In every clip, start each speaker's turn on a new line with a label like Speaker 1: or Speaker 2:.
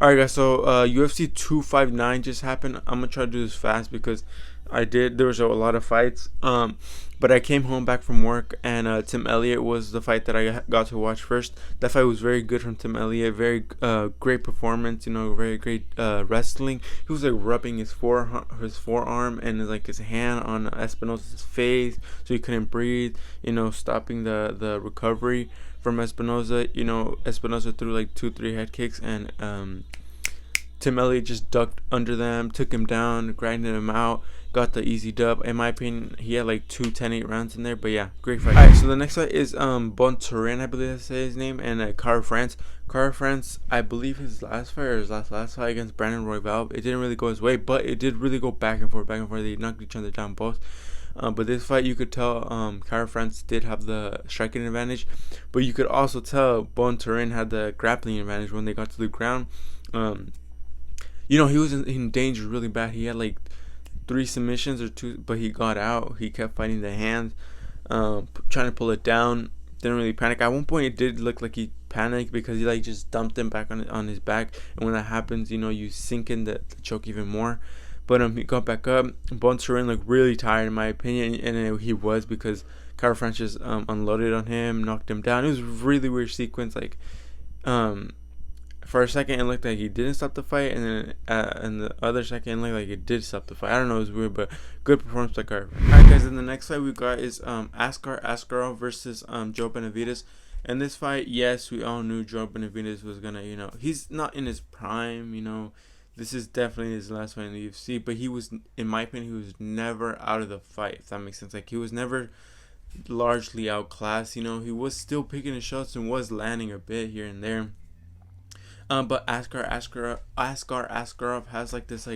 Speaker 1: Alright guys, so UFC 259 just happened. I'm gonna try to do this fast because there was a lot of fights. But I came home back from work, and Tim Elliott was the fight that I got to watch first. That fight was very good from Tim Elliott. Very great performance, very great wrestling. He was like rubbing his forearm and like his hand on Espinosa's face so he couldn't breathe, stopping the recovery from Espinosa. Espinosa threw like 2-3 head kicks, and Tim Elliott just ducked under them, took him down, grinded him out, got the easy dub. In my opinion, he had like 10-8 rounds in there. But yeah, great fight. Alright, so the next fight is Bontorin, I believe that's his name, and Cara France. Cara France, I believe his last fight or his last fight against Brandon Royval, it didn't really go his way, but it did really go back and forth. They knocked each other down both. But this fight, you could tell Cara France did have the striking advantage, but you could also tell Bontorin had the grappling advantage when they got to the ground. He was in danger really bad. He had like 3 submissions or 2, but he got out. He kept fighting the hands, trying to pull it down. Didn't really panic. At one point, it did look like he panicked because he like just dumped him back on his back. And when that happens, you sink in the choke even more. But he got back up. Bontorin looked really tired, in my opinion, and he was, because Cara France just unloaded on him, knocked him down. It was a really weird sequence. Like, for a second, it looked like he didn't stop the fight, and then and the other second, it looked like it did stop the fight. I don't know, it was weird, but good performance by Cara. Alright, guys, and the next fight we got is Askar Askarov versus Joe Benavidez. And this fight, yes, we all knew Joe Benavidez was gonna, he's not in his prime, This is definitely his last fight in the UFC, but he was, in my opinion, he was never out of the fight, if that makes sense. Like, he was never largely outclassed, he was still picking his shots and was landing a bit here and there. But Askar Askarov has like this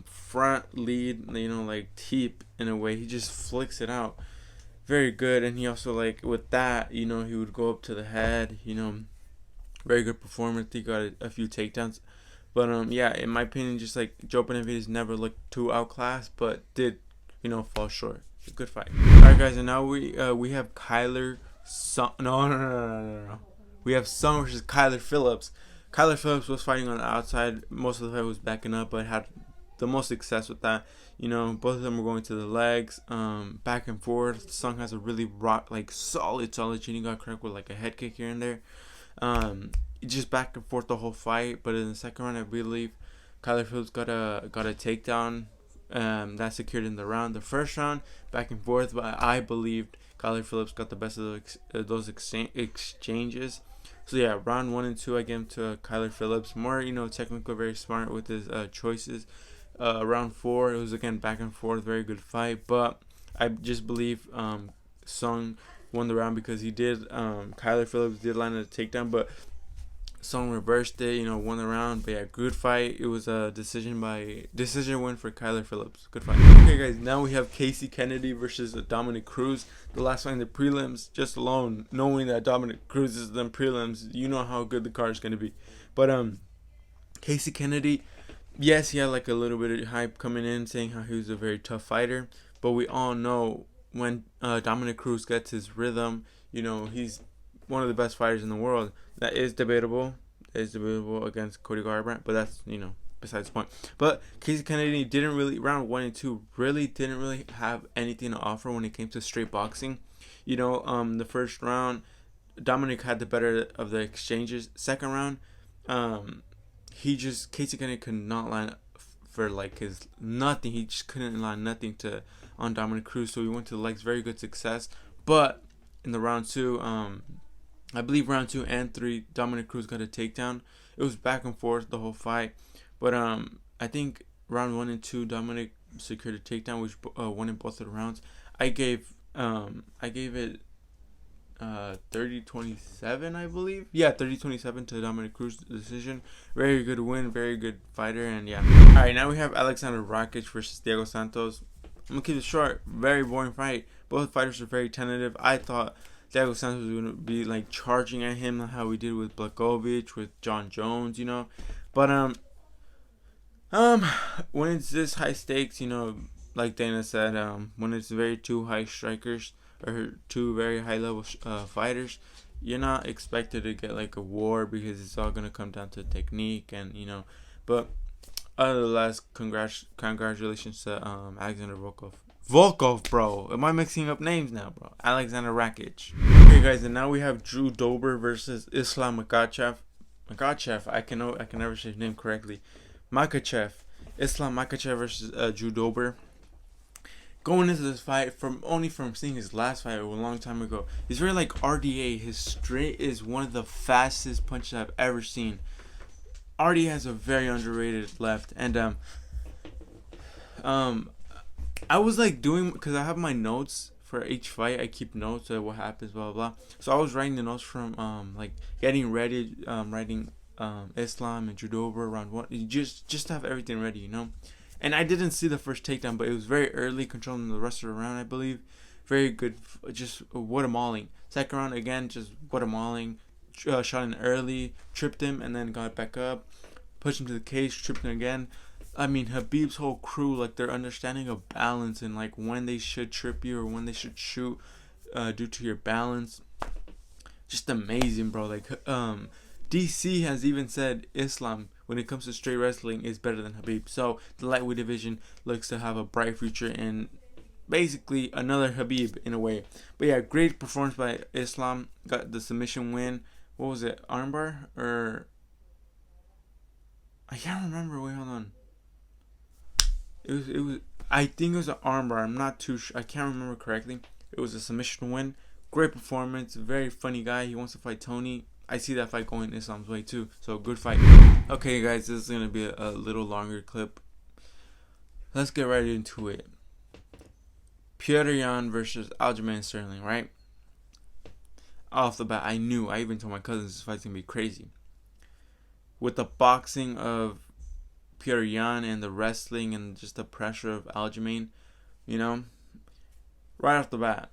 Speaker 1: front lead, like teep in a way. He just flicks it out. Very good. And he also, like, with that, he would go up to the head, very good performance. He got a few takedowns. But yeah, in my opinion, just like Joe Benavidez never looked too outclassed, but did, fall short. It's a good fight. Alright guys, and now we have Kyler Sung. No. We have Sung versus Kyler Phillips. Kyler Phillips was fighting on the outside. Most of the fight was backing up, but had the most success with that. Both of them were going to the legs, back and forth. Sung has a really solid chin. He got cracked with like a head kick here and there. Just back and forth the whole fight. But in the second round, I believe Kyler Phillips got a takedown that secured in the round. The first round, back and forth, but I believed Kyler Phillips got the best of those exchanges. So yeah, round 1 and 2, I gave him to Kyler Phillips. More, technical, very smart with his choices. Round 4, it was again back and forth, very good fight. But I just believe Sung won the round because he did. Kyler Phillips did land a takedown, but Sung reversed it, won the round. But yeah, good fight. It was a decision win for Kyler Phillips. Good fight. Okay, guys, now we have Casey Kennedy versus Dominic Cruz. The last fight in the prelims, just alone knowing that Dominic Cruz is in the prelims, you know how good the card is going to be. But Casey Kennedy, yes, he had like a little bit of hype coming in saying how he was a very tough fighter. But we all know when Dominic Cruz gets his rhythm, he's one of the best fighters in the world. That is debatable. Against Cody Garbrandt, but that's, besides the point. But Casey Kennedy didn't really, round 1 and 2, really didn't really have anything to offer when it came to straight boxing. The first round, Dominic had the better of the exchanges. Second round, Casey Kennedy could not line for like his nothing. He just couldn't line nothing on Dominic Cruz, so he went to the legs. Very good success. But in the round 2, I believe round 2 and 3, Dominic Cruz got a takedown. It was back and forth the whole fight, but I think round 1 and 2, Dominic secured a takedown, which won in both of the rounds. I gave it 30-27, I believe. Yeah, 30-27 to Dominic Cruz decision. Very good win, very good fighter, and yeah. All right, now we have Alexander Rakic versus Diego Santos. I'm gonna keep it short. Very boring fight. Both fighters are very tentative. I thought Diego Santos was going to be like charging at him like how we did with Blachowicz, with John Jones, But when it's this high stakes, like Dana said, when it's two high strikers or two very high level fighters, you're not expected to get like a war because it's all gonna come down to technique and But otherwise, congratulations to Alexander Volkov. Volkov, bro. Am I mixing up names now, bro? Alexander Rakic. Okay, guys, and now we have Drew Dober versus Islam Makhachev. I can never say his name correctly. Makhachev. Islam Makhachev versus Drew Dober. Going into this fight, from seeing his last fight a long time ago, he's very like RDA. His straight is one of the fastest punches I've ever seen. RDA has a very underrated left, and I was like doing, because I have my notes for each fight. I keep notes of what happens, blah blah blah. So I was writing the notes from like getting ready, writing Islam and Drew Dober round one, just to have everything ready, And I didn't see the first takedown, but it was very early, controlling the rest of the round, I believe. Very good, just what a mauling. Second round again, just what a mauling. Shot in early, tripped him, and then got back up, pushed him to the cage, tripped him again. I mean, Khabib's whole crew, like their understanding of balance and like when they should trip you or when they should shoot, due to your balance, just amazing, bro. Like DC has even said Islam, when it comes to straight wrestling, is better than Khabib. So the lightweight division looks to have a bright future in basically another Khabib in a way. But yeah, great performance by Islam. Got the submission win. What was it? Armbar? Or I can't remember. Wait, hold on. It was I think it was an armbar. I'm not too sure. I can't remember correctly. It was a submission win. Great performance. Very funny guy. He wants to fight Tony. I see that fight going Islam's way too. So good fight. Okay, guys, this is gonna be a little longer clip. Let's get right into it. Petr Yan versus Aljamain Sterling, right? Off the bat, I even told my cousins this fight's gonna be crazy. With the boxing of Petr Yan and the wrestling and just the pressure of Aljamain, right off the bat,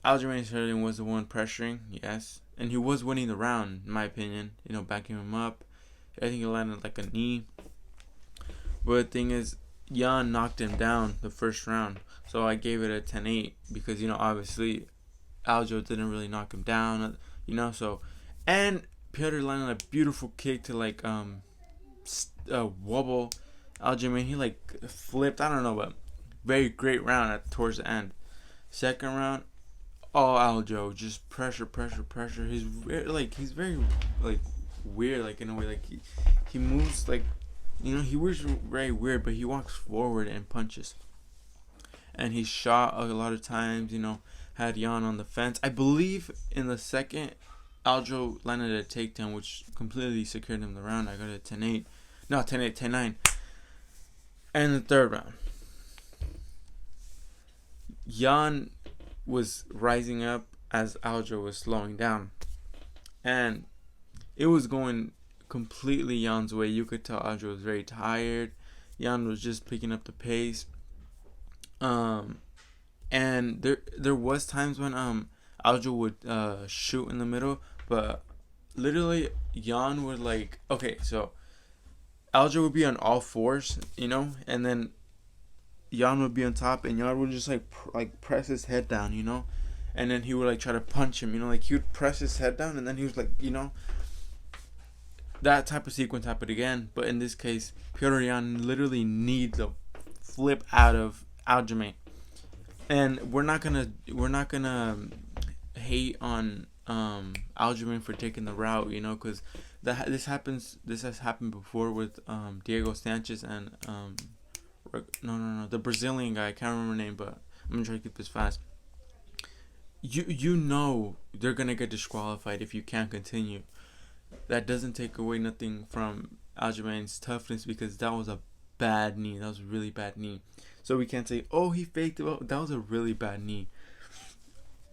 Speaker 1: Aljamain Sterling was the one pressuring, yes, and he was winning the round, in my opinion. Backing him up. I think he landed like a knee. But the thing is, Yan knocked him down the first round, so I gave it a 10-8 because obviously Aljo didn't really knock him down, so. And Petr landed a beautiful kick to like wobble Aljamain. He like flipped, I don't know, but very great round towards the end. Second round, Aljo just pressure. He's very like weird, like in a way, like he moves like he was very weird, but he walks forward and punches. And he shot a lot of times, had Yan on the fence. I believe in the second, Aljo landed a takedown, which completely secured him the round. I got a 10-8. No, 10-8, 10-9. And the third round, Yan was rising up as Aljo was slowing down. And it was going completely Yan's way. You could tell Aljo was very tired. Yan was just picking up the pace. And there was times when Aljo would shoot in the middle, but literally Yan would like, okay, so Aljo would be on all fours, and then Yan would be on top, and Yan would just like press his head down, and then he would like try to punch him, like he would press his head down, and then he was like, that type of sequence happened again. But in this case, Petr Yan literally needs a flip out of Aljamain. And we're not gonna hate on Aljamain for taking the route, because this has happened before with Diego Sanchez and the Brazilian guy. I can't remember the name, but I'm gonna try to keep this fast. They're gonna get disqualified if you can't continue. That doesn't take away nothing from Aljamain's toughness, because that was a bad knee. That was a really bad knee. So we can't say, oh, he faked it. That was a really bad knee.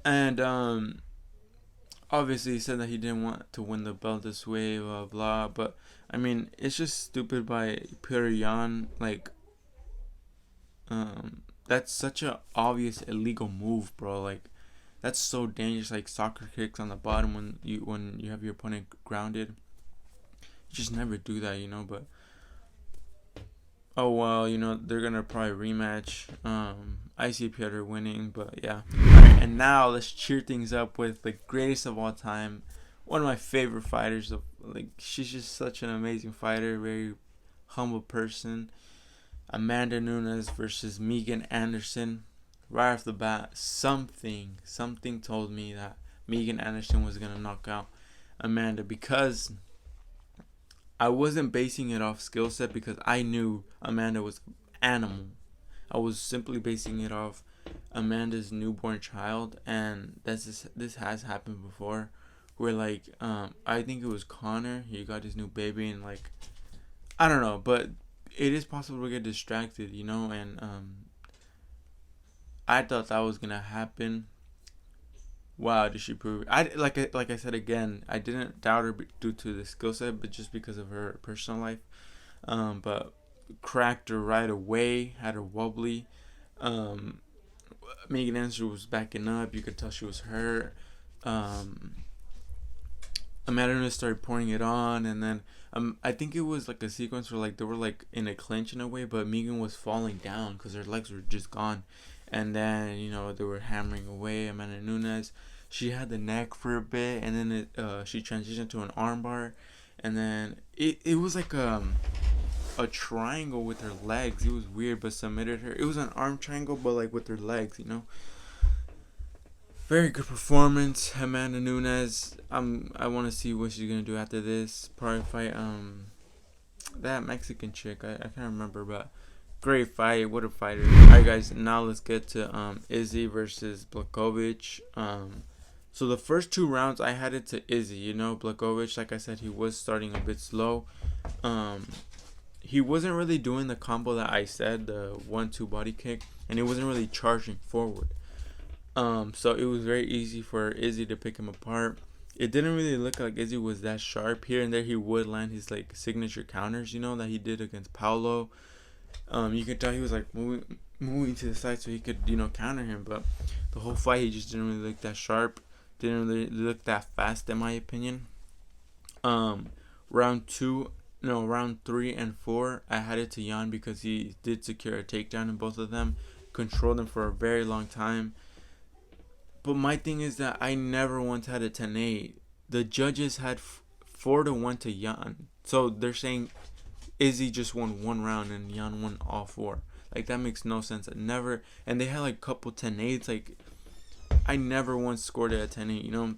Speaker 1: And obviously he said that he didn't want to win the belt this way, blah blah. But I mean, it's just stupid by Petr Yan. Like, that's such an obvious illegal move, bro. Like, that's so dangerous. Like soccer kicks on the bottom when you have your opponent grounded. You just never do that, But oh well, they're gonna probably rematch. I see Petr winning, but yeah. Alright. And now let's cheer things up with the greatest of all time, one of my favorite fighters. Like, she's just such an amazing fighter, very humble person. Amanda Nunes versus Megan Anderson. Right off the bat, something told me that Megan Anderson was gonna knock out Amanda, because I wasn't basing it off skill set, because I knew Amanda was animal. I was simply basing it off Amanda's newborn child, and this has happened before, where like I think it was Connor. He got his new baby, and like, I don't know, but it is possible to get distracted, and I thought that was gonna happen. Wow, did she prove it? Like I said again, I didn't doubt her due to the skill set, but just because of her personal life. But cracked her right away, had her wobbly. Megan Anderson was backing up. You could tell she was hurt. Amanda Nunes started pouring it on, and then I think it was like a sequence where like they were like in a clinch in a way, but Megan was falling down because her legs were just gone. And then they were hammering away. Amanda Nunes, she had the neck for a bit, and then she transitioned to an armbar, and then it was like a triangle with her legs. It was weird, but submitted her. It was an arm triangle, but like with her legs. Very good performance, Amanda Nunes. I want to see what she's gonna do after this. Probably fight that Mexican chick. I can't remember, but great fight. What a fighter. Alright, guys. Now let's get to Izzy versus Blachowicz. So the first 2 rounds I had it to Izzy. Blachowicz, like I said, he was starting a bit slow. He wasn't really doing the combo that I said, the 1-2 body kick, and he wasn't really charging forward. So it was very easy for Izzy to pick him apart. It didn't really look like Izzy was that sharp. Here and there he would land his like signature counters, that he did against Paulo. You could tell he was like moving to the side so he could, counter him. But the whole fight he just didn't really look that sharp. Didn't really look that fast in my opinion. Round 3 and 4, I had it to Jan because he did secure a takedown in both of them. Controlled them for a very long time. But my thing is that I never once had a 10-8. The judges had 4-1 to Jan. So they're saying Izzy just won 1 round and Jan won all 4. Like, that makes no sense. And they had like a couple 10-8s. Like, I never once scored at a 10-8,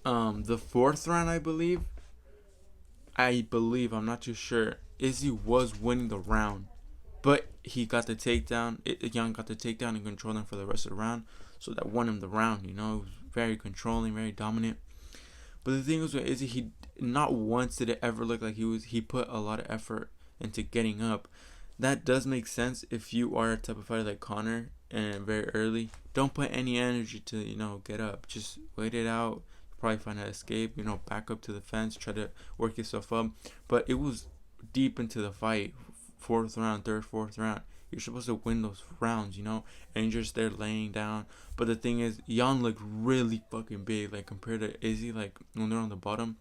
Speaker 1: the 4th round, I believe, I'm not too sure, Izzy was winning the round. But he got the takedown. Jan got the takedown and controlled him for the rest of the round. So that won him the round, It was very controlling, very dominant. But the thing was with Izzy, he not once did it ever look like he put a lot of effort into getting up. That does make sense if you are a type of fighter like Connor and very early. Don't put any energy to, get up. Just wait it out. Probably find an escape, back up to the fence, try to work yourself up. But it was deep into the fight. 4th round, 3rd, 4th round. You're supposed to win those rounds, and you're just there laying down. But the thing is, Jan looked really fucking big, like compared to Izzy. Like when they're on the bottom,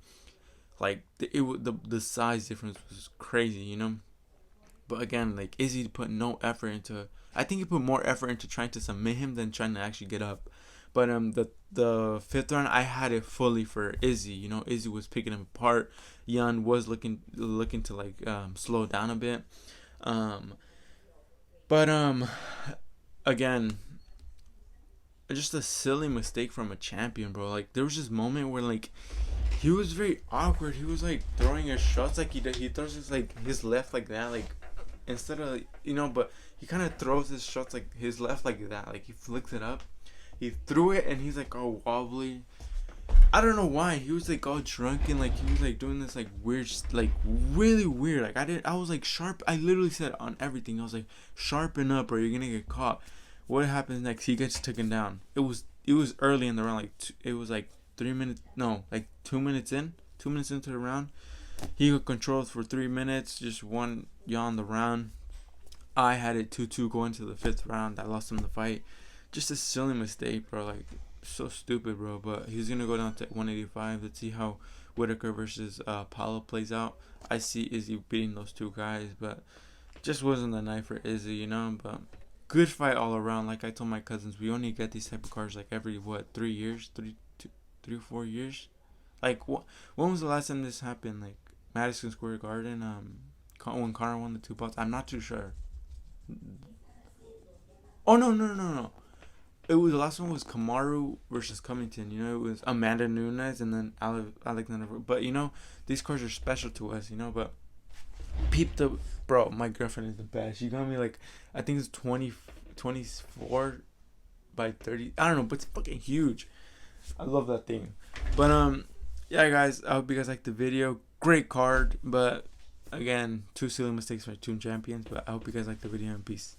Speaker 1: like the size difference was crazy, But again, like Izzy put no effort into. I think he put more effort into trying to submit him than trying to actually get up. But the 5th round, I had it fully for Izzy. Izzy was picking him apart. Jan was looking to like slow down a bit. But again, just a silly mistake from a champion, bro. Like, there was this moment where like he was very awkward. He was like throwing his shots like he throws his left like that, like instead of but he kind of throws his shots like his left like that, like he flicks it up. He threw it and he's like all wobbly. I don't know why. He was like all drunken, like he was like doing this like weird, like really weird. Like I was like sharp. I literally said on everything. I was like, sharpen up or you're gonna get caught. What happens next? He gets taken down. It was early in the round. Like it was like 3 minutes. No, like 2 minutes in. 2 minutes into the round, he got controlled for 3 minutes. Just won Jan the round. I had it 2-2 going to the 5th round. I lost him the fight. Just a silly mistake, bro. Like, so stupid, bro. But he's gonna go down to 185. Let's see how Whitaker versus Paulo plays out. I see Izzy beating those 2 guys, but just wasn't the night for Izzy, But good fight all around. Like I told my cousins, we only get these type of cars like every what 3 years, 3 or 4 years. Like when was the last time this happened? Like Madison Square Garden. When Connor won the two belts. I'm not too sure. Oh no. It was the last one was Kamaru versus Covington. You know, it was Amanda Nunes and then Alexander. But you know, these cars are special to us. You know, but peep the bro. My girlfriend is the best. She got me like I think it's 24 by 30. I don't know, but it's fucking huge. I love that thing. But yeah, guys. I hope you guys liked the video. Great card, but again, two silly mistakes by two champions. But I hope you guys liked the video and peace.